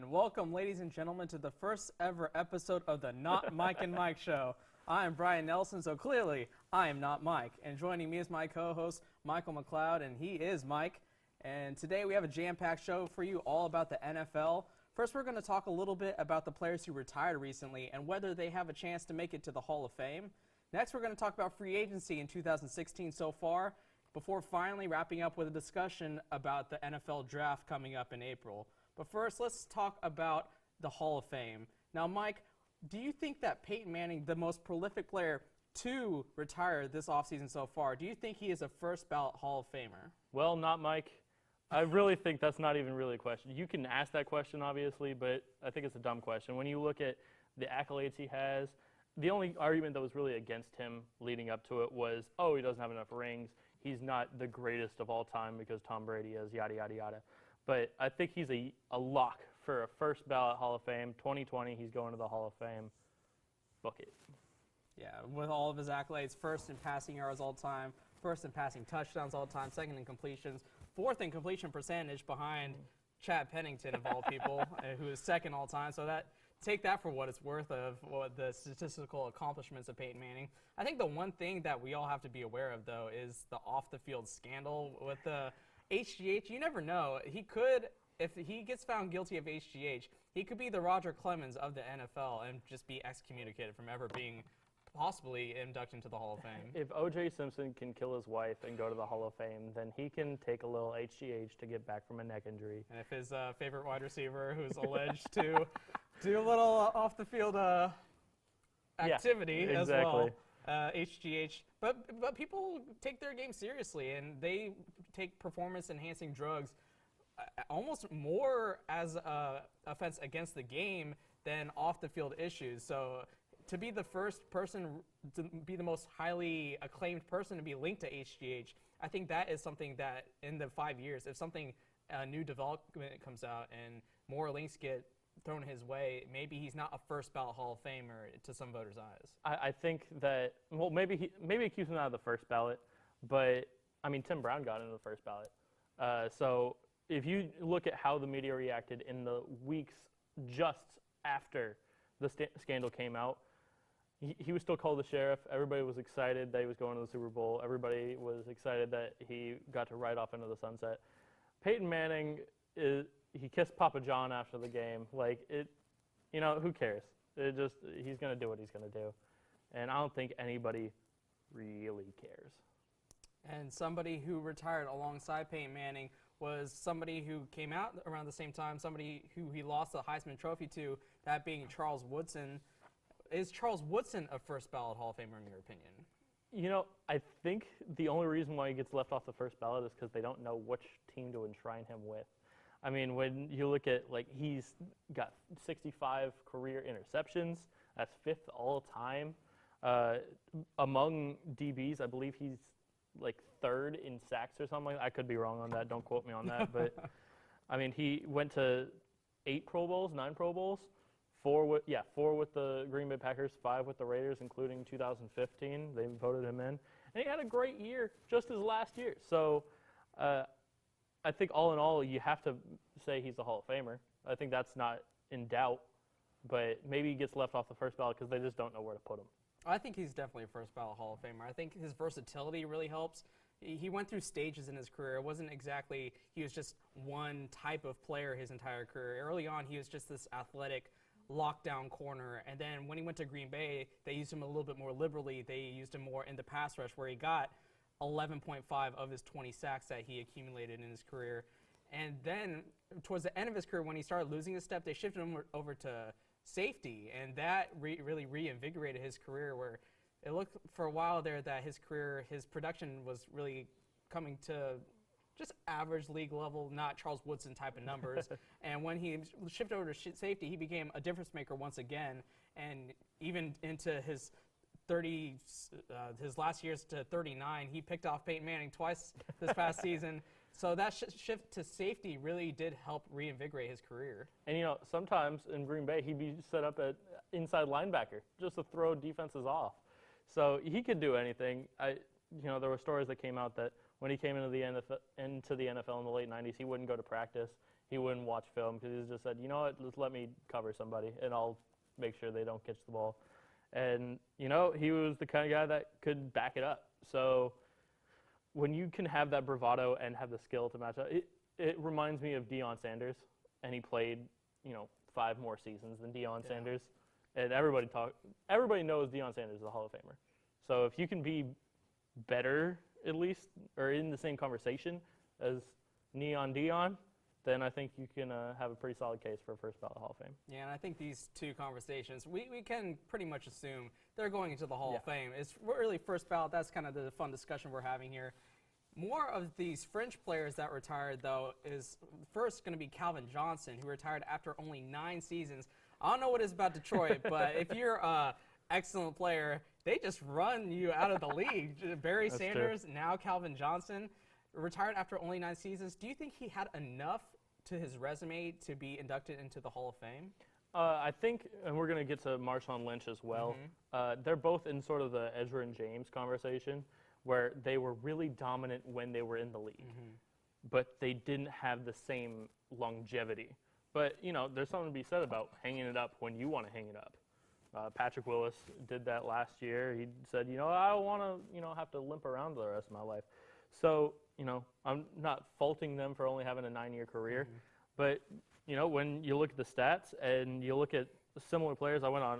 And welcome, ladies and gentlemen, to the first ever episode of the Not Mike and Mike Show. I am Brian Nelson, so clearly I am not Mike. And joining me is my co-host, Michael McLeod, and he is Mike. And today we have a jam-packed show for you all about the NFL. First, we're going to talk a little bit about the players who retired recently and whether they have a chance to make it to the Hall of Fame. Next, we're going to talk about free agency in 2016 so far, before finally wrapping up with a discussion about the NFL draft coming up in April. But first, let's talk about the Hall of Fame. Now, Mike, do you think that Peyton Manning, the most prolific player to retire this offseason so far, do you think he is a first ballot Hall of Famer? Well, not Mike. I really think that's not even really a question. You can ask that question, obviously, but I think it's a dumb question. When you look at the accolades he has, the only argument that was really against him leading up to it was, oh, he doesn't have enough rings. He's not the greatest of all time because Tom Brady is, yada, yada, yada. But I think he's a lock for a first ballot Hall of Fame. 2020, he's going to the Hall of Fame. Book it. Yeah, with all of his accolades, first in passing yards all time, first in passing touchdowns all time, second in completions, fourth in completion percentage behind Chad Pennington, of all people, who is second all time. So take that for what it's worth of what the statistical accomplishments of Peyton Manning. I think the one thing that we all have to be aware of, though, is the off-the-field scandal with the HGH. You never know. He could, if he gets found guilty of HGH, he could be the Roger Clemens of the NFL and just be excommunicated from ever being possibly inducted into the Hall of Fame. If O.J. Simpson can kill his wife and go to the Hall of Fame, then he can take a little HGH to get back from a neck injury. And if his favorite wide receiver, who's alleged to do a little off-the-field activity as well, HGH. But people take their game seriously, and they take performance-enhancing drugs almost more as an offense against the game than off-the-field issues. So to be the first person, to be the most highly acclaimed person to be linked to HGH, I think that is something that in the 5 years, if something new development comes out and more links get thrown his way, maybe he's not a first ballot Hall of Famer to some voters' eyes. I think that, well, maybe it keeps him out of the first ballot, but I mean, Tim Brown got into the first ballot. So if you look at how the media reacted in the weeks just after the scandal came out, he was still called the sheriff. Everybody was excited that he was going to the Super Bowl. Everybody was excited that he got to ride off into the sunset. Peyton Manning, he kissed Papa John after the game. Like, who cares? He's going to do what he's going to do. And I don't think anybody really cares. And somebody who retired alongside Peyton Manning was somebody who came out around the same time, somebody who he lost the Heisman Trophy to, that being Charles Woodson. Is Charles Woodson a first ballot Hall of Famer in your opinion? I think the only reason why he gets left off the first ballot is because they don't know which team to enshrine him with. I mean, when you look at, he's got 65 career interceptions. That's fifth all time. Among DBs, I believe he's, third in sacks or something like that. I could be wrong on that. Don't quote me on that. But, I mean, he went to 9 Pro Bowls. 4 with the Green Bay Packers, 5 with the Raiders, including 2015. They voted him in. And he had a great year, just his last year. So I think all in all, you have to say he's a Hall of Famer. I think that's not in doubt. But maybe he gets left off the first ballot because they just don't know where to put him. I think he's definitely a first ballot Hall of Famer. I think his versatility really helps. He went through stages in his career. It wasn't exactly he was just one type of player his entire career. Early on, he was just this athletic lockdown corner, and then when he went to Green Bay, they used him a little bit more liberally. They used him more in the pass rush, where he got 11.5 of his 20 sacks that he accumulated in his career. And then towards the end of his career, when he started losing his step, they shifted him over to safety, and that really reinvigorated his career, where it looked for a while there that his production was really coming to just average league level, not Charles Woodson type of numbers. And when he shifted over to safety, he became a difference maker once again. And even into his last years to 39, he picked off Peyton Manning twice this past season. So that shift to safety really did help reinvigorate his career. And, sometimes in Green Bay, he'd be set up at inside linebacker just to throw defenses off. So he could do anything. There were stories that came out that when he came into the NFL in the late 90s, he wouldn't go to practice. He wouldn't watch film because he just said, you know what, just let me cover somebody, and I'll make sure they don't catch the ball. And, you know, he was the kind of guy that could back it up. So when you can have that bravado and have the skill to match up, it reminds me of Deion Sanders, and he played, you know, 5 more seasons than Deion Sanders. And everybody knows Deion Sanders is a Hall of Famer. So if you can be better, at least, or in the same conversation as Neon Deion, then I think you can have a pretty solid case for a first ballot Hall of Fame. Yeah, and I think these two conversations, we can pretty much assume they're going into the Hall of Fame. It's really first ballot. That's kind of the fun discussion we're having here. More of these fringe players that retired, though, is first going to be Calvin Johnson, who retired after only 9 seasons. I don't know what it is about Detroit, but if you're an excellent player, they just run you out of the league. Barry Sanders, now Calvin Johnson, retired after only 9 seasons. Do you think he had enough to his resume to be inducted into the Hall of Fame? I think, and we're going to get to Marshawn Lynch as well, they're both in sort of the Ezra and James conversation, where they were really dominant when they were in the league, but they didn't have the same longevity. But, you know, there's something to be said about hanging it up when you want to hang it up. Patrick Willis did that last year. He said, you know, I don't want to, you know, have to limp around the rest of my life. So, you know, I'm not faulting them for only having a 9-year career. But, you know, when you look at the stats and you look at similar players, I went on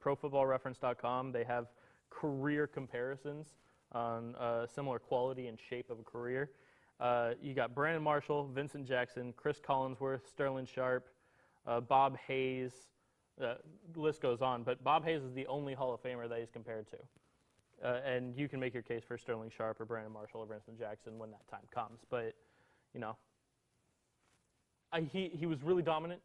profootballreference.com. They have career comparisons on similar quality and shape of a career. You got Brandon Marshall, Vincent Jackson, Chris Collinsworth, Sterling Sharp, Bob Hayes. The list goes on, but Bob Hayes is the only Hall of Famer that he's compared to. And you can make your case for Sterling Sharp or Brandon Marshall or Vincent Jackson when that time comes. But, you know, he was really dominant.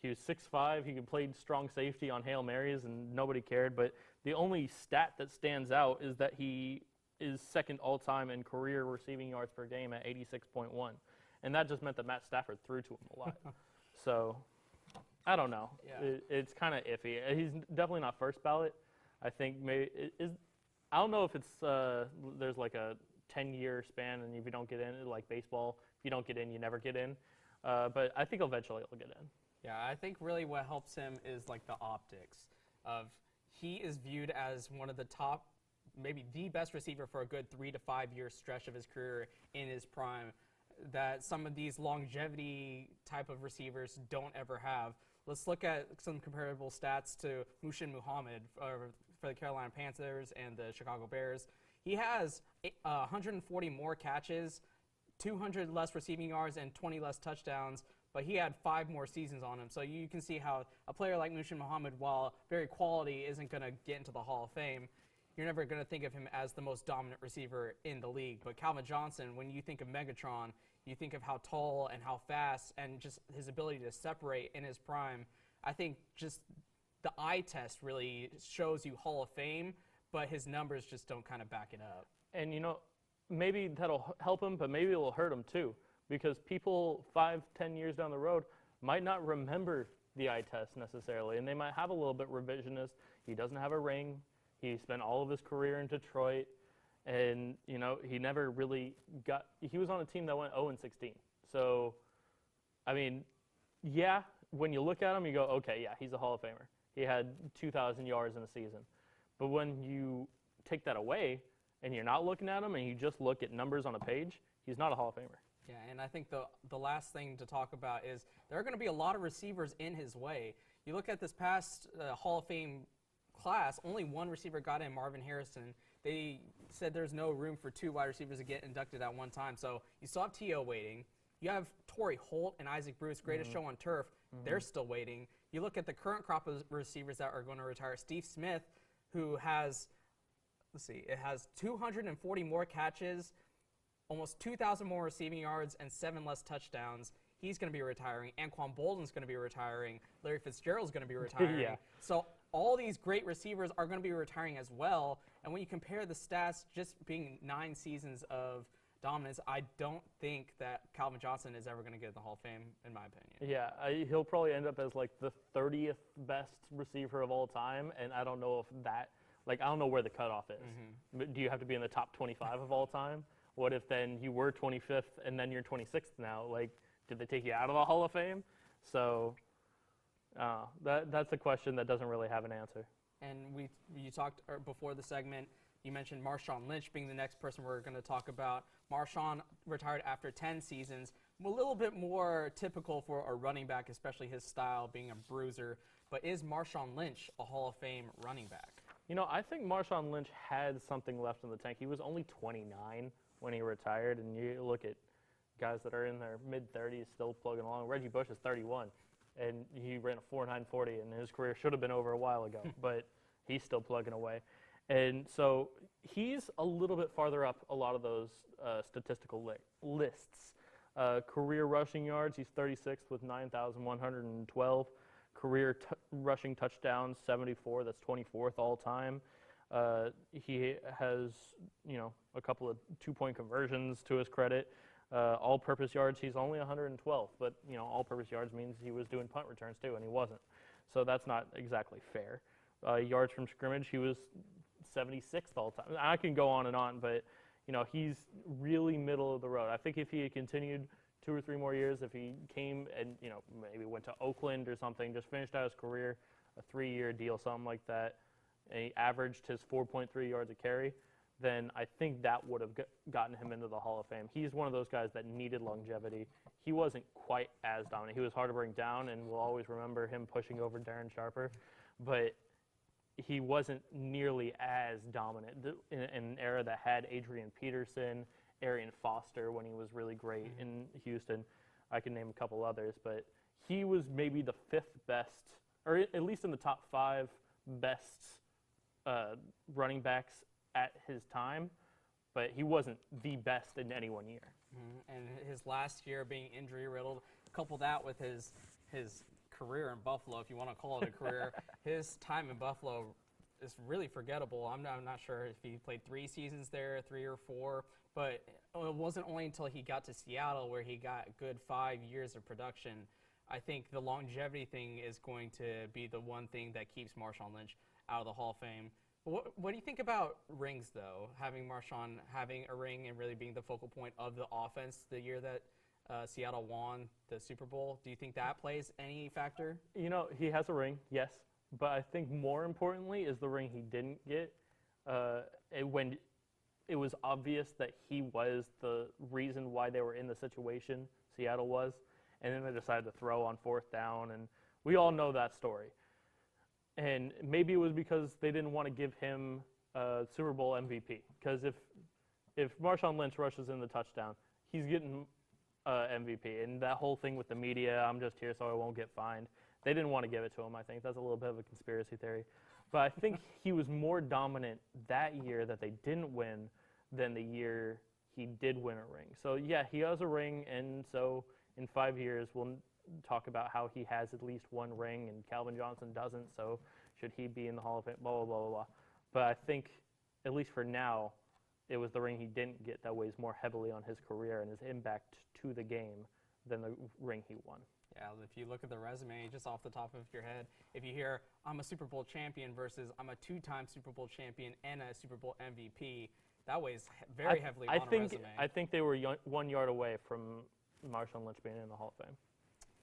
He was 6'5". He played strong safety on Hail Marys, and nobody cared. But the only stat that stands out is that he is second all-time in career receiving yards per game at 86.1. And that just meant that Matt Stafford threw to him a lot. So, I don't know. Yeah. It's kind of iffy. He's definitely not first ballot. I think maybe I don't know if it's there's like a 10-year span, and if you don't get in, like baseball, if you don't get in, you never get in. But I think eventually he'll get in. Yeah, I think really what helps him is like the optics of he is viewed as one of the top, maybe the best receiver for a good 3 to 5 year stretch of his career in his prime that some of these longevity type of receivers don't ever have. Let's look at some comparable stats to Mushin Muhammad for the Carolina Panthers and the Chicago Bears. He has 140 more catches, 200 less receiving yards, and 20 less touchdowns, but he had 5 more seasons on him. So you can see how a player like Mushin Muhammad, while very quality, isn't going to get into the Hall of Fame. You're never going to think of him as the most dominant receiver in the league. But Calvin Johnson, when you think of Megatron, you think of how tall and how fast and just his ability to separate in his prime. I think just the eye test really shows you Hall of Fame, but his numbers just don't kind of back it up. And, you know, maybe that'll help him, but maybe it'll hurt him too, because people 5-10 years down the road might not remember the eye test necessarily, and they might have a little bit revisionist. He doesn't have a ring. He spent all of his career in Detroit, and, you know, he never really he was on a team that went 0-16. So, I mean, yeah, when you look at him, you go, okay, yeah, he's a Hall of Famer. He had 2,000 yards in a season. But when you take that away and you're not looking at him and you just look at numbers on a page, he's not a Hall of Famer. Yeah, and I think the last thing to talk about is there are going to be a lot of receivers in his way. You look at this past Hall of Fame class, only one receiver got in, Marvin Harrison. They said there's no room for 2 wide receivers to get inducted at one time. So you still have T.O. waiting. You have Torrey Holt and Isaac Bruce, greatest show on turf. They're still waiting. You look at the current crop of receivers that are going to retire. Steve Smith, who has, it has 240 more catches, almost 2,000 more receiving yards, and 7 less touchdowns. He's going to be retiring. Anquan Bolden's going to be retiring. Larry Fitzgerald's going to be retiring. Yeah. So all these great receivers are going to be retiring as well. And when you compare the stats, just being 9 seasons of dominance, I don't think that Calvin Johnson is ever going to get in the Hall of Fame, in my opinion. Yeah, he'll probably end up as like the 30th best receiver of all time, and I don't know if that, like, I don't know where the cutoff is. But do you have to be in the top 25 of all time? What if then you were 25th and then you're 26th now? Like, did they take you out of the Hall of Fame? So that's a question that doesn't really have an answer. And you talked before the segment, you mentioned Marshawn Lynch being the next person we're going to talk about. Marshawn retired after 10 seasons, a little bit more typical for a running back, especially his style being a bruiser. But is Marshawn Lynch a Hall of Fame running back? You know, I think Marshawn Lynch had something left in the tank. He was only 29 when he retired, and you look at guys that are in their mid-30s still plugging along. Reggie Bush is 31, and he ran a 4.940, and his career should have been over a while ago, but he's still plugging away. And so he's a little bit farther up a lot of those statistical lists. Career rushing yards, he's 36th with 9,112. Career rushing touchdowns, 74. That's 24th all time. He has, a couple of two-point conversions to his credit. All-purpose yards, he's only 112th, but all-purpose yards means he was doing punt returns too, and he wasn't. So that's not exactly fair. Yards from scrimmage, he was 76th all time. I can go on and on, but he's really middle of the road. I think if he had continued 2 or 3 more years, if he came and maybe went to Oakland or something, just finished out his career, a 3-year deal, something like that, and he averaged his 4.3 yards a carry, then I think that would have gotten him into the Hall of Fame. He's one of those guys that needed longevity. He wasn't quite as dominant. He was hard to bring down, and we'll always remember him pushing over Darren Sharper, but he wasn't nearly as dominant in an era that had Adrian Peterson, Arian Foster when he was really great in Houston. I can name a couple others, but he was maybe the 5th best, or at least in the top 5 best running backs at his time, but he wasn't the best in any one year. And his last year being injury-riddled, couple that with his career in Buffalo, if you want to call it a career, his time in Buffalo is really forgettable. I'm not sure if he played 3 seasons there, 3 or 4, but it wasn't only until he got to Seattle where he got a good 5 years of production. I think the longevity thing is going to be the one thing that keeps Marshawn Lynch out of the Hall of Fame. What do you think about rings, though? Having Marshawn having a ring and really being the focal point of the offense the year that Seattle won the Super Bowl, do you think that plays any factor? He has a ring, yes, but I think more importantly is the ring he didn't get. When it was obvious that he was the reason why they were in the situation, Seattle was, and then they decided to throw on 4th down, and we all know that story. And maybe it was because they didn't want to give him Super Bowl MVP, because if Marshawn Lynch rushes in the touchdown, he's getting MVP. And that whole thing with the media, I'm just here so I won't get fined, they didn't want to give it to him, I think. That's a little bit of a conspiracy theory. But I think he was more dominant that year that they didn't win than the year he did win a ring. So, yeah, he has a ring, and so in 5 years we'll talk about how he has at least 1 ring and Calvin Johnson doesn't, so should he be in the Hall of Fame, blah, blah, blah, blah, blah. But I think, at least for now, it was the ring he didn't get that weighs more heavily on his career and his impact to the game than the ring he won. Yeah, if you look at the resume, just off the top of your head, if you hear, I'm a Super Bowl champion versus I'm a 2-time Super Bowl champion and a Super Bowl MVP, that weighs very heavily on a resume. I think they were 1 yard away from Marshawn Lynch being in the Hall of Fame.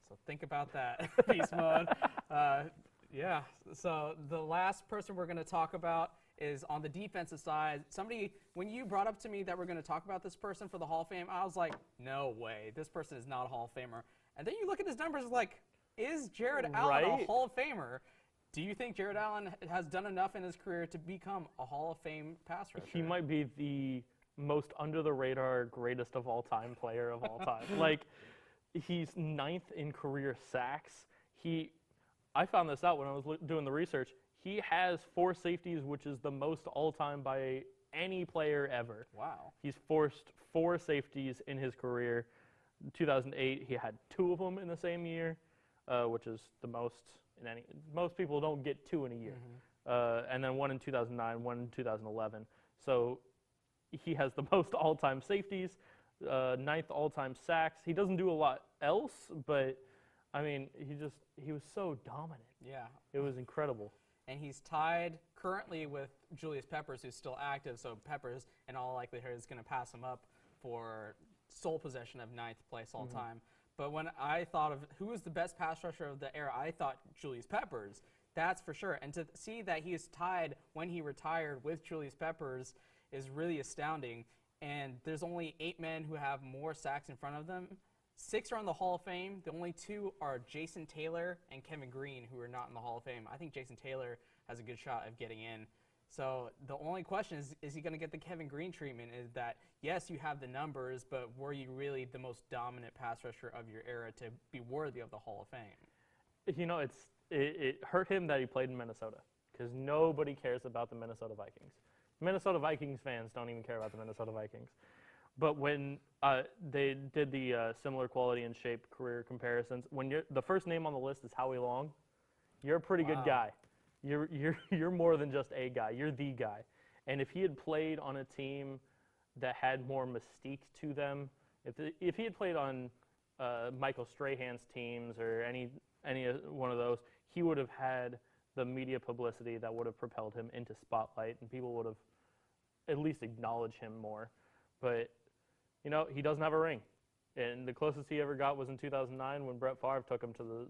So think about that, Beast Mode. Yeah, so the last person we're going to talk about is on the defensive side. When you brought up to me that we're going to talk about this person for the Hall of Fame, I was like, no way, this person is not a Hall of Famer. And then you look at his numbers, like, is Jared Allen a Hall of Famer? Do you think Jared Allen has done enough in his career to become a Hall of Fame pass rusher? He might be the most under-the-radar, greatest of all-time player of all time. Like, he's 9th in career sacks. I found this out when I was doing the research. He has 4 safeties, which is the most all-time by any player ever. Wow. He's forced 4 safeties in his career. In 2008, he had 2 of them in the same year, which is the most in any. Most people don't get 2 in a year. And then 1 in 2009, 1 in 2011. So he has the most all-time safeties, 9th all-time sacks. He doesn't do a lot else, but I mean, he was so dominant. Yeah. It was incredible. And he's tied currently with Julius Peppers, who's still active. So Peppers, in all likelihood, is going to pass him up for sole possession of 9th place all time. But when I thought of who was the best pass rusher of the era, I thought Julius Peppers. That's for sure. And to see that he is tied when he retired with Julius Peppers is really astounding. And there's only 8 men who have more sacks in front of them. 6 are in the Hall of Fame. The only 2 are Jason Taylor and Kevin Green, who are not in the Hall of Fame. I think Jason Taylor has a good shot of getting in. So the only question is he going to get the Kevin Green treatment? Is that, yes, you have the numbers, but were you really the most dominant pass rusher of your era to be worthy of the Hall of Fame? You know, it hurt him that he played in Minnesota because nobody cares about the Minnesota Vikings. Minnesota Vikings fans don't even care about the Minnesota Vikings. But when they did the similar quality and shape career comparisons, when the first name on the list is Howie Long, you're a pretty good guy. You're more than just a guy. You're the guy. And if he had played on a team that had more mystique to them, if he had played on Michael Strahan's teams or any one of those, he would have had the media publicity that would have propelled him into spotlight, and people would have at least acknowledged him more. But you know, he doesn't have a ring. And the closest he ever got was in 2009 when Brett Favre took him to the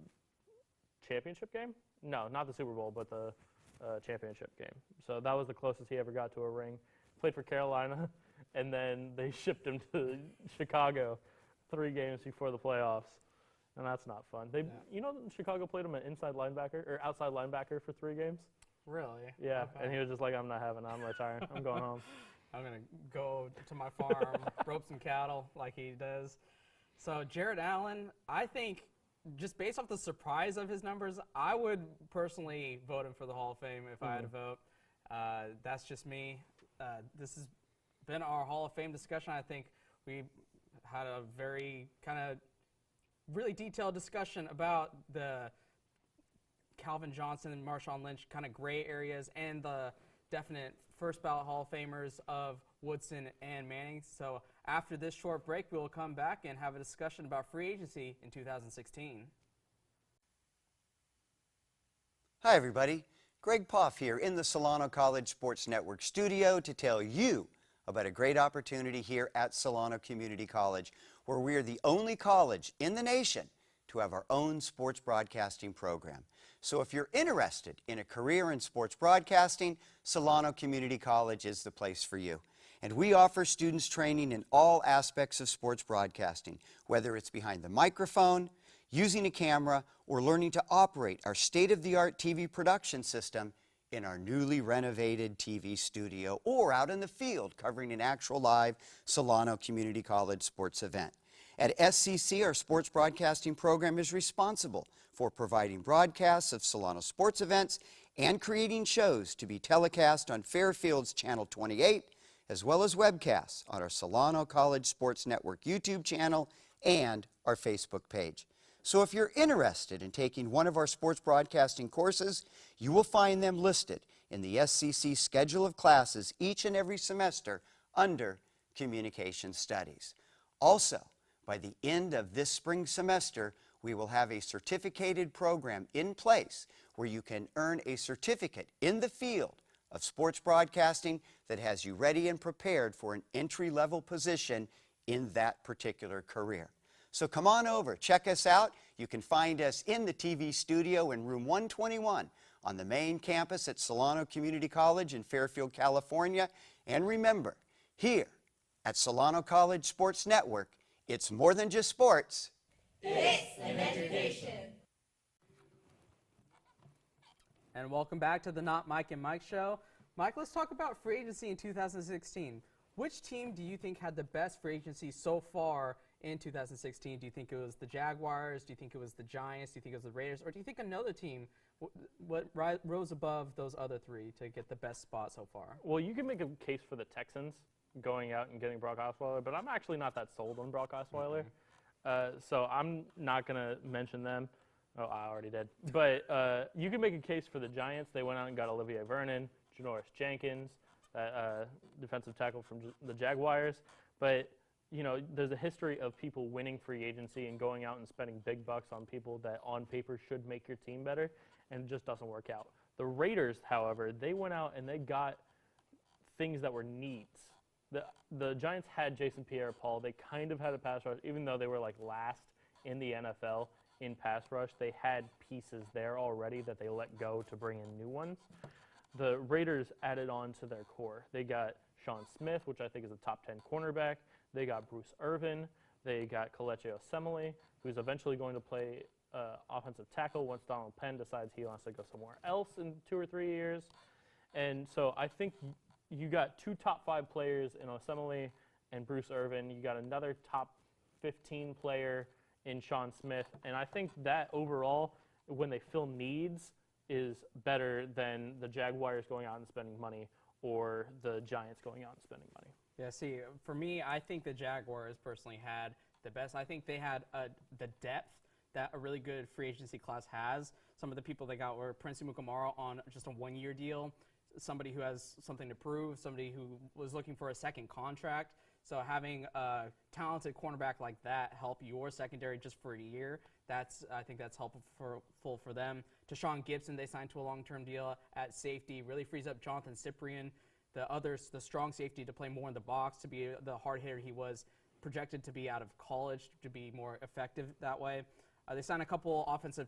championship game. No, not the Super Bowl, but the championship game. So that was the closest he ever got to a ring. Played for Carolina, and then they shipped him to Chicago 3 games before the playoffs. And that's not fun. You know, Chicago played him an inside linebacker or outside linebacker for 3 games. Really? Yeah, Okay. and he was just like, I'm not having it. I'm retiring. I'm going home. I'm going to go to my farm, rope some cattle like he does. So Jared Allen, I think just based off the surprise of his numbers, I would personally vote him for the Hall of Fame if I had to vote. That's just me. This has been our Hall of Fame discussion. I think we had a very kind of really detailed discussion about the Calvin Johnson and Marshawn Lynch kind of gray areas and the definite first ballot Hall of Famers of Woodson and Manning. So after this short break, we will come back and have a discussion about free agency in 2016. Hi, everybody. Greg Poff here in the Solano College Sports Network studio to tell you about a great opportunity here at Solano Community College, where we are the only college in the nation to have our own sports broadcasting program. So if you're interested in a career in sports broadcasting, Solano Community College is the place for you. And we offer students training in all aspects of sports broadcasting, whether it's behind the microphone, using a camera, or learning to operate our state-of-the-art TV production system in our newly renovated TV studio, or out in the field covering an actual live Solano Community College sports event. At SCC, our sports broadcasting program is responsible for providing broadcasts of Solano sports events and creating shows to be telecast on Fairfield's Channel 28, as well as webcasts on our Solano College Sports Network YouTube channel and our Facebook page. So if you're interested in taking one of our sports broadcasting courses, you will find them listed in the SCC schedule of classes each and every semester under Communication Studies. Also, by the end of this spring semester, we will have a certificated program in place where you can earn a certificate in the field of sports broadcasting that has you ready and prepared for an entry-level position in that particular career. So come on over, check us out. You can find us in the TV studio in room 121 on the main campus at Solano Community College in Fairfield, California. And remember, here at Solano College Sports Network, it's more than just sports. It's an education. And welcome back to the Not Mike and Mike show. Mike, let's talk about free agency in 2016. Which team do you think had the best free agency so far in 2016? Do you think it was the Jaguars? Do you think it was the Giants? Do you think it was the Raiders? Or do you think another team rose above those other 3 to get the best spot so far? Well, you can make a case for the Texans going out and getting Brock Osweiler, but I'm actually not that sold on Brock Osweiler. So I'm not going to mention them. Oh, I already did. But you can make a case for the Giants. They went out and got Olivier Vernon, Janoris Jenkins, defensive tackle from the Jaguars. But, you know, there's a history of people winning free agency and going out and spending big bucks on people that on paper should make your team better, and it just doesn't work out. The Raiders, however, they went out and they got things that were needs. The Giants had Jason Pierre-Paul. They kind of had a pass rush, even though they were like last in the NFL in pass rush. They had pieces there already that they let go to bring in new ones. The Raiders added on to their core. They got Sean Smith, which I think is a top 10 cornerback. They got Bruce Irvin. They got Kelechi Osemele, who's eventually going to play offensive tackle once Donald Penn decides he wants to go somewhere else in 2 or 3 years. And so I think you got 2 top 5 players in Osemele and Bruce Irvin. You got another top 15 player in Sean Smith. And I think that overall, when they fill needs, is better than the Jaguars going out and spending money or the Giants going out and spending money. Yeah, see, for me, I think the Jaguars personally had the best. I think they had the depth that a really good free agency class has. Some of the people they got were Prince Mukamara on just a 1-year deal, somebody who has something to prove, somebody who was looking for a second contract. So having a talented cornerback like that help your secondary just for a year, I think that's helpful for them. Deshaun Gibson, they signed to a long-term deal at safety, really frees up Jonathan Cyprien, the strong safety, to play more in the box, to be the hard hitter he was projected to be out of college, to be more effective that way. They signed a couple offensive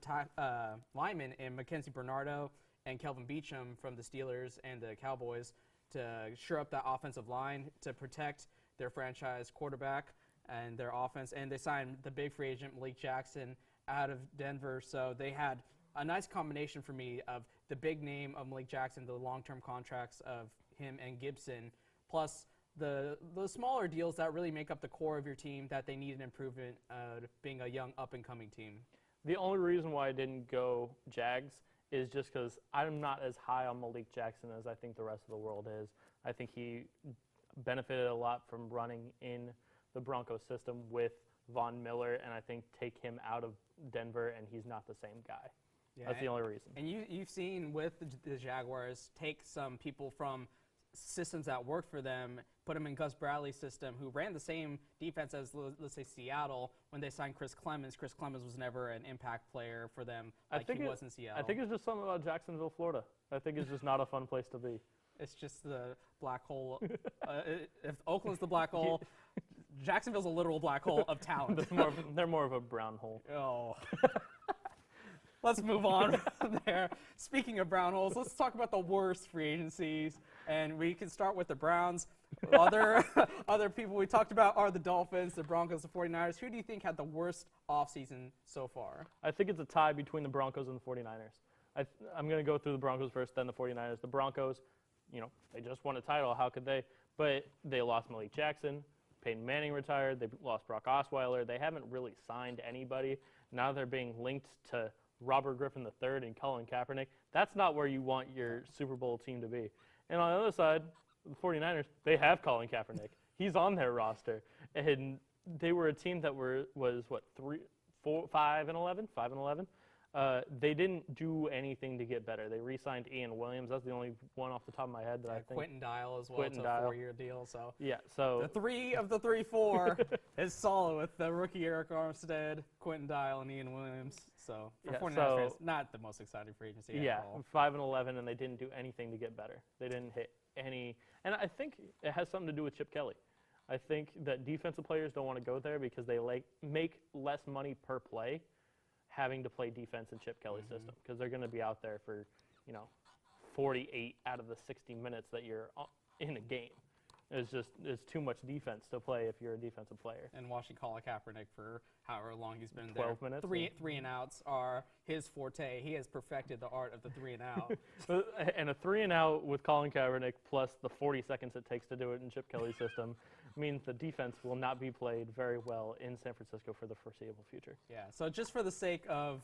linemen in Mackenzie Bernardo and Kelvin Beachum from the Steelers and the Cowboys to shore up that offensive line to protect their franchise quarterback and their offense. And they signed the big free agent Malik Jackson out of Denver. So they had a nice combination for me of the big name of Malik Jackson, the long-term contracts of him and Gibson, plus the smaller deals that really make up the core of your team that they need an improvement, being a young up-and-coming team. The only reason why I didn't go Jags is just because I'm not as high on Malik Jackson as I think the rest of the world is. I think he benefited a lot from running in the Broncos system with Von Miller, and I think take him out of Denver, and he's not the same guy. Yeah, that's the only reason. And you've seen with the Jaguars take some people from systems that worked for them, put them in Gus Bradley's system, who ran the same defense as, let's say, Seattle when they signed Chris Clemens. Chris Clemens was never an impact player for them like he was in Seattle. I think it's just something about Jacksonville, Florida. I think it's just not a fun place to be. It's just the black hole. If Oakland's the black hole, Jacksonville's a literal black hole of talent. They're more of a brown hole. Oh. Let's move on from there. Speaking of brown holes, let's talk about the worst free agencies. And we can start with the Browns. Other people we talked about are the Dolphins, the Broncos, the 49ers. Who do you think had the worst offseason so far? I think it's a tie between the Broncos and the 49ers. I'm going to go through the Broncos first, then the 49ers. The Broncos, they just won a title. How could they? But they lost Malik Jackson. Peyton Manning retired. They lost Brock Osweiler. They haven't really signed anybody. Now they're being linked to Robert Griffin III and Colin Kaepernick. That's not where you want your Super Bowl team to be. And on the other side, the 49ers, they have Colin Kaepernick. He's on their roster. And they were a team that was 5-11? They didn't do anything to get better. They re-signed Ian Williams. That's the only one off the top of my head that I think. Quentin Dial as well. It's a 4-year deal. So yeah, so the 3 of the 4 is solid with the rookie Eric Armstead, Quentin Dial, and Ian Williams. So for 49ers fans, not the most exciting free agency at all. 5-11, and they didn't do anything to get better. They didn't hit any, and I think it has something to do with Chip Kelly. I think that defensive players don't want to go there because they make less money per play having to play defense in Chip Kelly's system, because they're going to be out there for 48 out of the 60 minutes that you're in a game. It's too much defense to play if you're a defensive player. And watching Colin Kaepernick for however long he's been 12 there. minutes. Three and outs are his forte. He has perfected the art of the 3 and out. And a 3 and out with Colin Kaepernick plus the 40 seconds it takes to do it in Chip Kelly's system means the defense will not be played very well in San Francisco for the foreseeable future. Yeah, so just for the sake of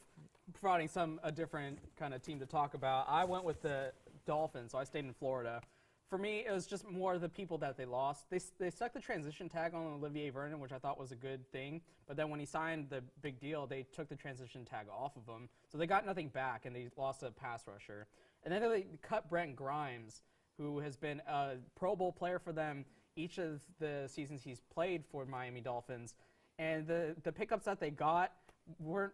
providing a different kind of team to talk about, I went with the Dolphins, so I stayed in Florida. For me, it was just more the people that they lost. They stuck the transition tag on Olivier Vernon, which I thought was a good thing. But then when he signed the big deal, they took the transition tag off of him. So they got nothing back, and they lost a pass rusher. And then they cut Brent Grimes, who has been a Pro Bowl player for them each of the seasons he's played for Miami Dolphins. And the pickups that they got weren't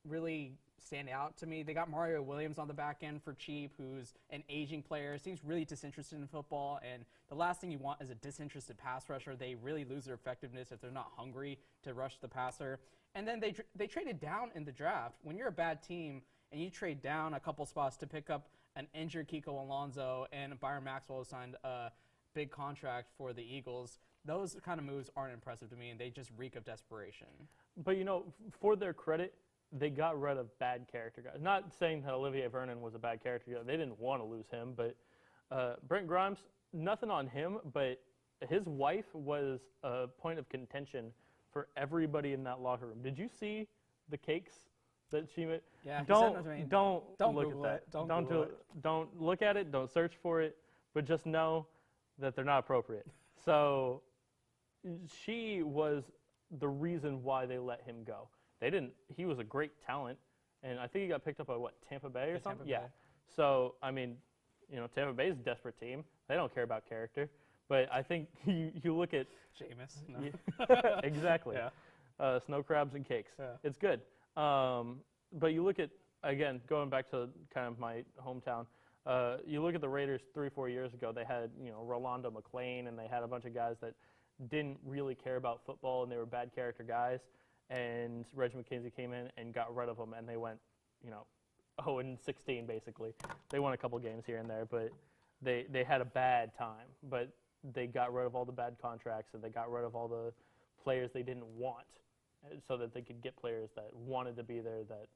really stand out to me. They got Mario Williams on the back end for cheap, who's an aging player, seems really disinterested in football, and the last thing you want is a disinterested pass rusher. They really lose their effectiveness if they're not hungry to rush the passer. And then they traded down in the draft. When you're a bad team and you trade down a couple spots to pick up an injured Kiko Alonso and Byron Maxwell signed a big contract for the Eagles, those kind of moves aren't impressive to me, and they just reek of desperation. But, for their credit, they got rid of bad character guys. Not saying that Olivier Vernon was a bad character guy. They didn't want to lose him, but Brent Grimes, nothing on him, but his wife was a point of contention for everybody in that locker room. Did you see the cakes that she made? Yeah, don't look Google at that. it. Don't Google it. Don't look at it. Don't search for it. But just know that they're not appropriate. So she was the reason why they let him go. They didn't. He was a great talent, and I think he got picked up by Tampa Bay or something. Tampa Bay. So Tampa Bay's a desperate team. They don't care about character. But I think you look at Jameis. No. Exactly. Yeah. Snow crabs and cakes. Yeah. It's good. But you look at, again, going back to kind of my hometown, you look at the Raiders 3-4 years ago. They had Rolando McClain, and they had a bunch of guys that didn't really care about football, and they were bad character guys. And Reggie McKenzie came in and got rid of them, and they went 0-16 basically. They won a couple games here and there, but they had a bad time. But they got rid of all the bad contracts, and they got rid of all the players they didn't want, so that they could get players that wanted to be there, that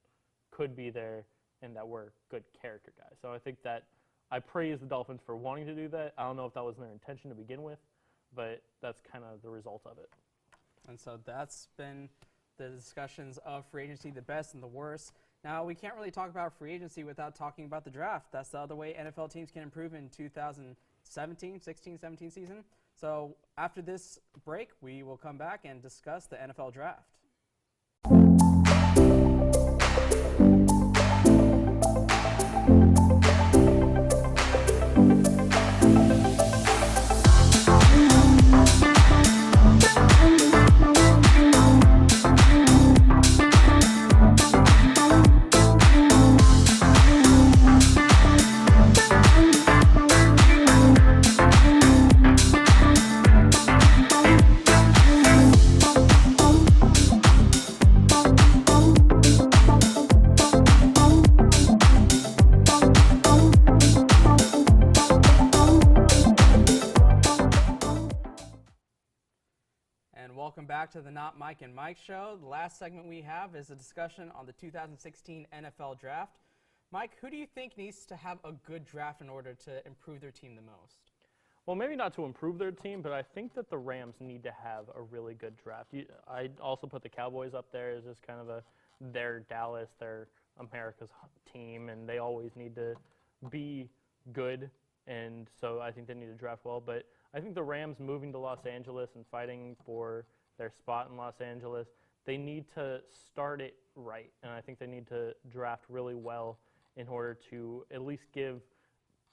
could be there, and that were good character guys. So I think that I praise the Dolphins for wanting to do that. I don't know if that was their intention to begin with, but that's kind of the result of it. And so that's been the discussions of free agency, the best and the worst. Now, we can't really talk about free agency without talking about the draft. That's the other way NFL teams can improve in 16-17 season. So after this break, we will come back and discuss the NFL draft. Welcome back to the Not Mike and Mike show. The last segment we have is a discussion on the 2016 NFL draft. Mike, who do you think needs to have a good draft in order to improve their team the most? Well, maybe not to improve their team, but I think that the Rams need to have a really good draft. I also put the Cowboys up there as just kind of they're Dallas, they're America's team, and they always need to be good, and so I think they need to draft well. But I think the Rams moving to Los Angeles and fighting for their spot in Los Angeles, they need to start it right, and I think they need to draft really well in order to at least give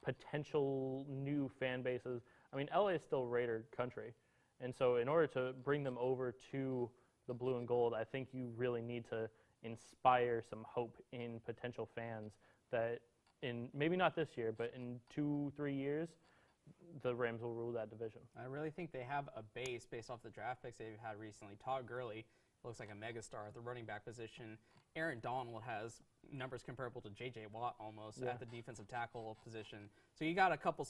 potential new fan bases. I mean, LA is still Raider country, and so in order to bring them over to the blue and gold, I think you really need to inspire some hope in potential fans that in maybe not this year, but in 2-3 years, the Rams will rule that division. I really think they have a base based off the draft picks they've had recently. Todd Gurley looks like a megastar at the running back position. Aaron Donald has numbers comparable to J.J. Watt almost at the defensive tackle position. So you got a couple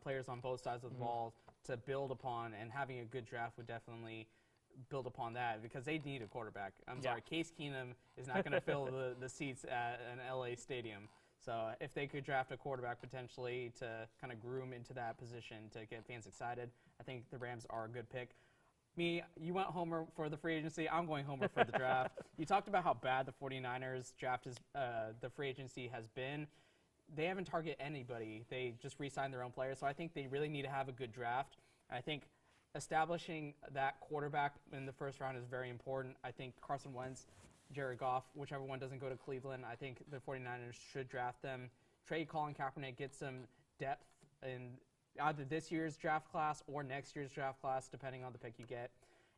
players on both sides of the ball to build upon, and having a good draft would definitely build upon that because they need a quarterback. I'm sorry, Case Keenum is not going to fill the seats at an L.A. stadium. So if they could draft a quarterback potentially to kind of groom into that position to get fans excited, I think the Rams are a good pick. You went homer for the free agency. I'm going homer for the draft. You talked about how bad the 49ers draft is, the free agency has been. They haven't targeted anybody. They just re-signed their own players. So I think they really need to have a good draft. I think establishing that quarterback in the first round is very important. I think Carson Wentz, Jared Goff, whichever one doesn't go to Cleveland, I think the 49ers should draft them. Trade Colin Kaepernick, get some depth in either this year's draft class or next year's draft class, depending on the pick you get.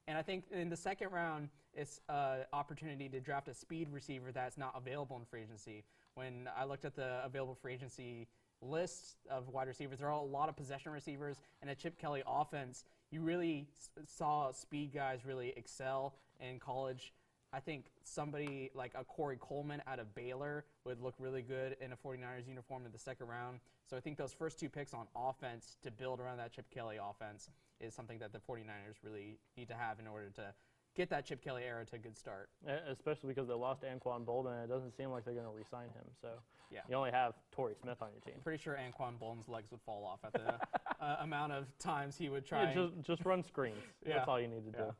And I think in the second round, it's an opportunity to draft a speed receiver that's not available in free agency. When I looked at the available free agency list of wide receivers, there are a lot of possession receivers. And a Chip Kelly offense, you really saw speed guys really excel in college. I think somebody like a Corey Coleman out of Baylor would look really good in a 49ers uniform in the second round. So I think those first 2 picks on offense to build around that Chip Kelly offense is something that the 49ers really need to have in order to get that Chip Kelly era to a good start. Especially because they lost Anquan Bolden, and it doesn't seem like they're going to re-sign him. So Yeah. you only have Torrey Smith on your team. I'm pretty sure Anquan Bolden's legs would fall off at the amount of times he would try. Yeah, just run screens. Yeah. That's all you need to do.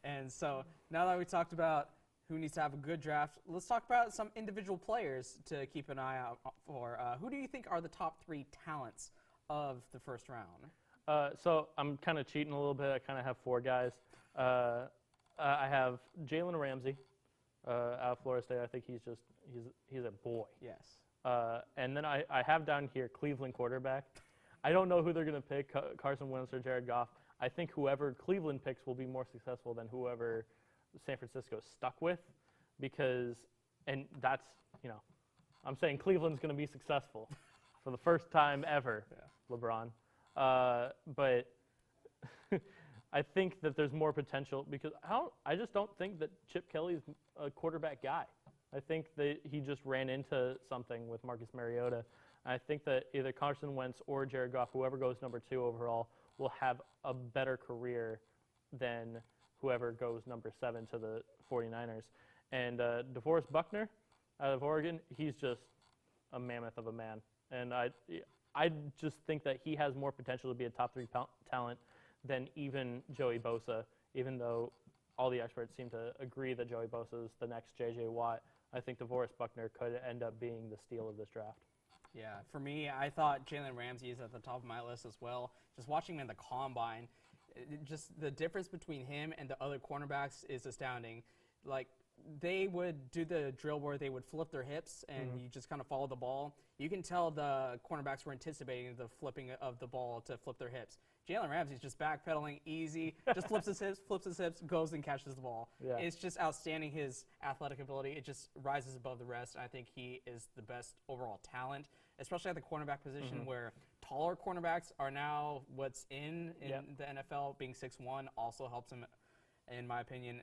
And so now that we talked about who needs to have a good draft, let's talk about some individual players to keep an eye out for. Who do you think are the top 3 talents of the first round? So I'm kind of cheating a little bit. I kind of have 4 guys. I have Jalen Ramsey out of Florida State. I think he's a boy. Yes. And then I have down here Cleveland quarterback. I don't know who they're going to pick, Carson Wentz or Jared Goff. I think whoever Cleveland picks will be more successful than whoever San Francisco's stuck with, and that's, I'm saying Cleveland's going to be successful for the first time ever, LeBron. But I think that there's more potential because I just don't think that Chip Kelly's a quarterback guy. I think that he just ran into something with Marcus Mariota. I think that either Carson Wentz or Jared Goff, whoever goes number 2 overall, will have a better career than whoever goes number 7 to the 49ers. And DeForest Buckner out of Oregon, he's just a mammoth of a man. And I just think that he has more potential to be a top 3 talent than even Joey Bosa, even though all the experts seem to agree that Joey Bosa is the next J.J. Watt. I think DeForest Buckner could end up being the steal of this draft. Yeah, for me, I thought Jalen Ramsey is at the top of my list as well. Just watching him in the combine, just the difference between him and the other cornerbacks is astounding. Like, they would do the drill where they would flip their hips and you just kind of follow the ball. You can tell the cornerbacks were anticipating the flipping of the ball to flip their hips. Jalen Ramsey's just backpedaling easy, just flips his hips, goes and catches the ball. Yeah. It's just outstanding, his athletic ability. It just rises above the rest. I think he is the best overall talent, especially at the cornerback position where taller cornerbacks are now what's in the NFL. Being 6'1" also helps him, in my opinion.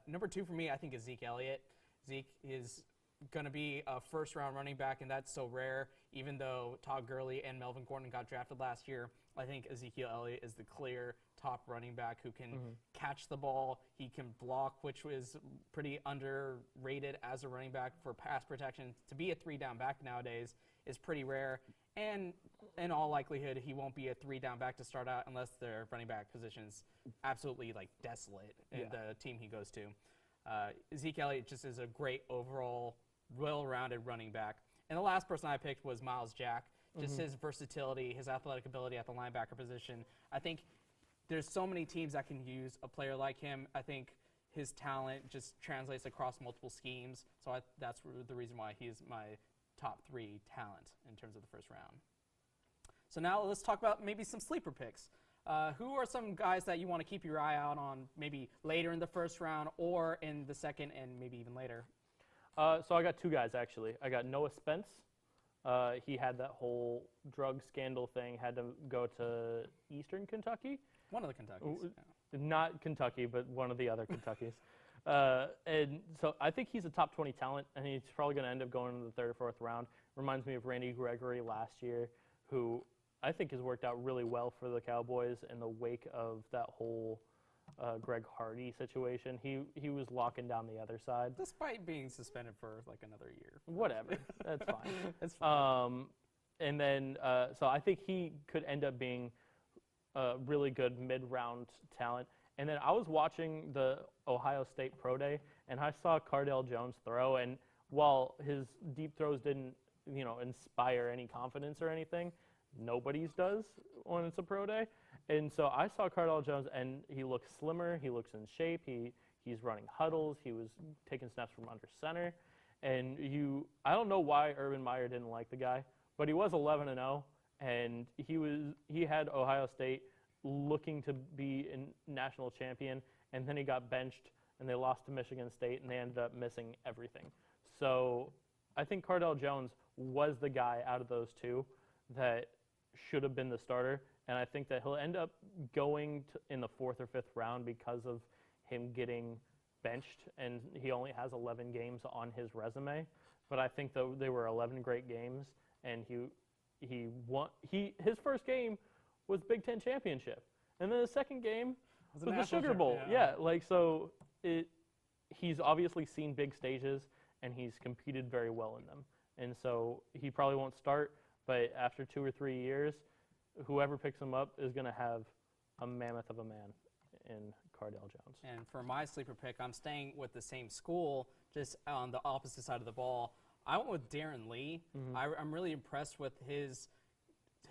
Number 2 for me, I think, is Zeke Elliott. Zeke is going to be a first-round running back, and that's so rare. Even though Todd Gurley and Melvin Gordon got drafted last year, I think Ezekiel Elliott is the clear top running back who can catch the ball. He can block, which was pretty underrated as a running back for pass protection. To be a 3-down back nowadays is pretty rare. And in all likelihood, he won't be a 3-down back to start out unless their running back position's absolutely desolate in the team he goes to. Zeke Elliott just is a great overall, well-rounded running back. And the last person I picked was Miles Jack. Just his versatility, his athletic ability at the linebacker position. I think there's so many teams that can use a player like him. I think his talent just translates across multiple schemes. So that's the reason why he's my top 3 talent in terms of the first round. So now let's talk about maybe some sleeper picks. Who are some guys that you want to keep your eye out on maybe later in the first round or in the second and maybe even later? So I got 2 guys, actually. I got Noah Spence. He had that whole drug scandal thing, had to go to Eastern Kentucky. One of the Kentuckys. Not Kentucky, but one of the other Kentuckys. And so I think he's a top 20 talent, and he's probably going to end up going in the 3rd or 4th round. Reminds me of Randy Gregory last year, who I think has worked out really well for the Cowboys in the wake of that whole Greg Hardy situation. He was locking down the other side. Despite being suspended for another year. Whatever. That's fine. That's fine. And then, so I think he could end up being a really good mid-round talent. And then I was watching the Ohio State Pro Day, and I saw Cardale Jones throw. And while his deep throws didn't, inspire any confidence or anything, nobody's does when it's a pro day. And so I saw Cardale Jones, and he looks slimmer. He looks in shape. He's running huddles. He was taking snaps from under center. And I don't know why Urban Meyer didn't like the guy, but he was 11-0, and he had Ohio State looking to be a national champion, and then he got benched, and they lost to Michigan State, and they ended up missing everything. So I think Cardale Jones was the guy out of those 2 that should have been the starter, and I think that he'll end up going in the 4th or 5th round because of him getting benched, and he only has 11 games on his resume. But I think that they were 11 great games, and he won. His first game was Big Ten championship, and then the second game was the Sugar Bowl. Yeah, like so he's obviously seen big stages, and he's competed very well in them. And so he probably won't start, but after 2 or 3 years, whoever picks him up is going to have a mammoth of a man in Cardale Jones. And for my sleeper pick, I'm staying with the same school, just on the opposite side of the ball. I went with Darren Lee. I'm really impressed with his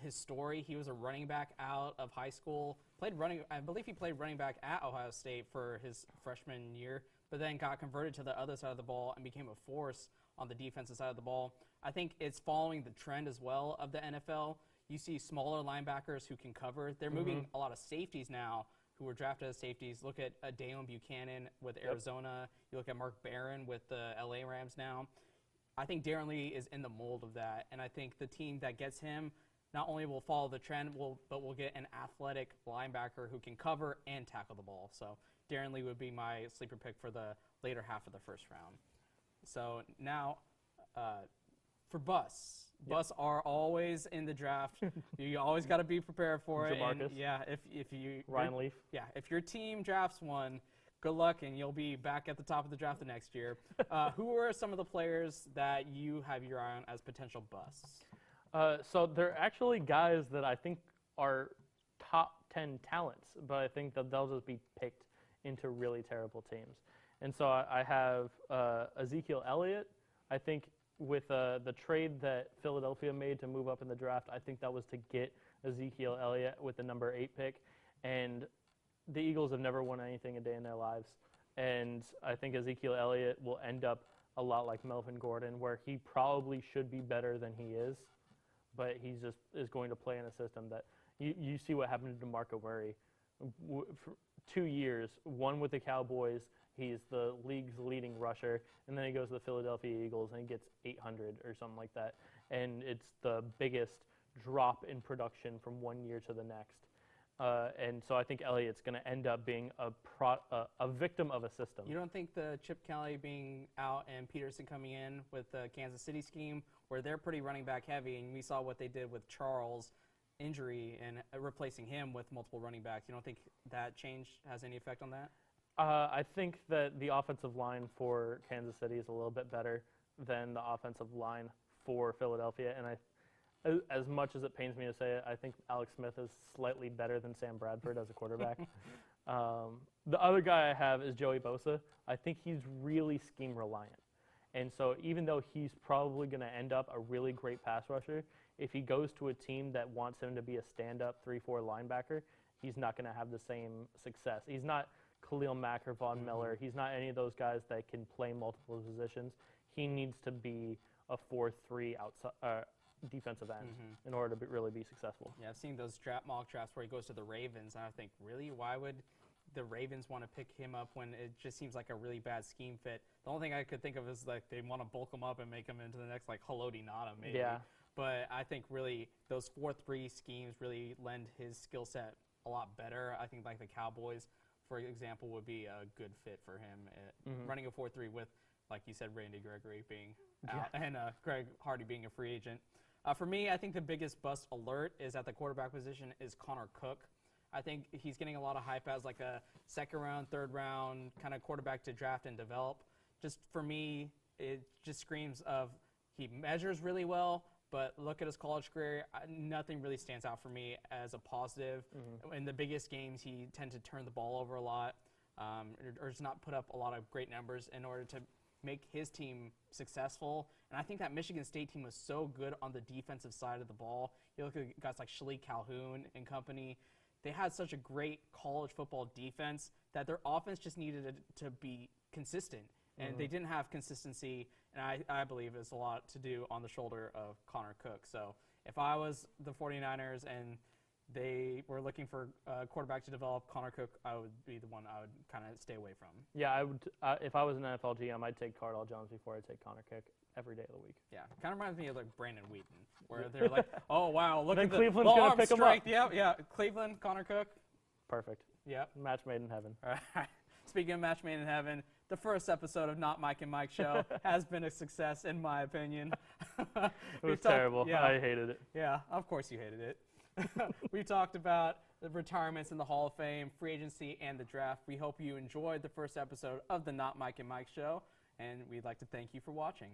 story. He was a running back out of high school. I believe he played running back at Ohio State for his freshman year, but then got converted to the other side of the ball and became a force on the defensive side of the ball. I think it's following the trend as well of the NFL. You see smaller linebackers who can cover. They're moving a lot of safeties now who were drafted as safeties. Look at Dalen Buchanan with Arizona. You look at Mark Barron with the LA Rams now. I think Darren Lee is in the mold of that, and I think the team that gets him not only will follow the trend, but will get an athletic linebacker who can cover and tackle the ball. So Darren Lee would be my sleeper pick for the later half of the first round. So now for Bus. Bus are always in the draft. You always got to be prepared for it. And Ryan Leaf. Yeah, if your team drafts one, good luck, and you'll be back at the top of the draft the next year. Who are some of the players that you have your eye on as potential busts? So they're actually guys that I think are top 10 talents, but I think that they'll just be picked into really terrible teams. And so I have Ezekiel Elliott. I think with the trade that Philadelphia made to move up in the draft, I think that was to get Ezekiel Elliott with the number 8 pick. And the Eagles have never won anything a day in their lives. And I think Ezekiel Elliott will end up a lot like Melvin Gordon, where he probably should be better than he is, but he just is going to play in a system that you see what happened to DeMarco Murray. For 2 years, one with the Cowboys, he's the league's leading rusher, and then he goes to the Philadelphia Eagles and he gets 800 or something like that. And it's the biggest drop in production from one year to the next. And so I think Elliott's going to end up being a victim of a system. You don't think the Chip Kelly being out and Peterson coming in with the Kansas City scheme, where they're pretty running back heavy, and we saw what they did with Charles' injury and replacing him with multiple running backs, you don't think that change has any effect on that? I think that the offensive line for Kansas City is a little bit better than the offensive line for Philadelphia, and as much as it pains me to say it, I think Alex Smith is slightly better than Sam Bradford as a quarterback. The other guy I have is Joey Bosa. I think he's really scheme reliant. And so even though he's probably going to end up a really great pass rusher, if he goes to a team that wants him to be a stand-up 3-4 linebacker, he's not going to have the same success. He's not Khalil Mack or Von Miller. He's not any of those guys that can play multiple positions. He needs to be a 4-3 outside defensive end in order to really be successful. Yeah, I've seen those mock drafts where he goes to the Ravens, and I think, really, why would the Ravens want to pick him up when it just seems like a really bad scheme fit? The only thing I could think of is like they want to bulk him up and make him into the next like Haloti Ngata maybe. Yeah. But I think really those 4-3 schemes really lend his skill set a lot better. I think like the Cowboys, for example, would be a good fit for him. Running a 4-3 with, like you said, Randy Gregory being out and Greg Hardy being a free agent. For me, I think the biggest bust alert is at the quarterback position is Connor Cook. I think he's getting a lot of hype as like a second-round, third-round kind of quarterback to draft and develop. Just for me, it just screams of he measures really well, but look at his college career, nothing really stands out for me as a positive. In the biggest games, he tends to turn the ball over a lot or just not put up a lot of great numbers in order to make his team successful. And I think that Michigan State team was so good on the defensive side of the ball. You look at guys like Shalik Calhoun and company. They had such a great college football defense that their offense just needed to be consistent. And they didn't have consistency, and I believe it's a lot to do on the shoulder of Connor Cook. So if I was the 49ers and they were looking for a quarterback to develop, Connor Cook, I would be the one I would kind of stay away from. Yeah, I would. If I was an NFL GM, I'd take Cardale Jones before I'd take Connor Cook every day of the week. Yeah, kind of reminds me of like Brandon Wheaton, where they're like, oh, wow, look then at Cleveland's the gonna arm pick him strength. up. Yeah, Cleveland, Connor Cook. Perfect. Yep. Match made in heaven. All right. Speaking of match made in heaven, the first episode of Not Mike and Mike Show has been a success, in my opinion. It was terrible. Yeah, I hated it. yeah, of course you hated it. We talked about the retirements in the Hall of Fame, free agency, and the draft. We hope you enjoyed the first episode of the Not Mike and Mike Show, and we'd like to thank you for watching.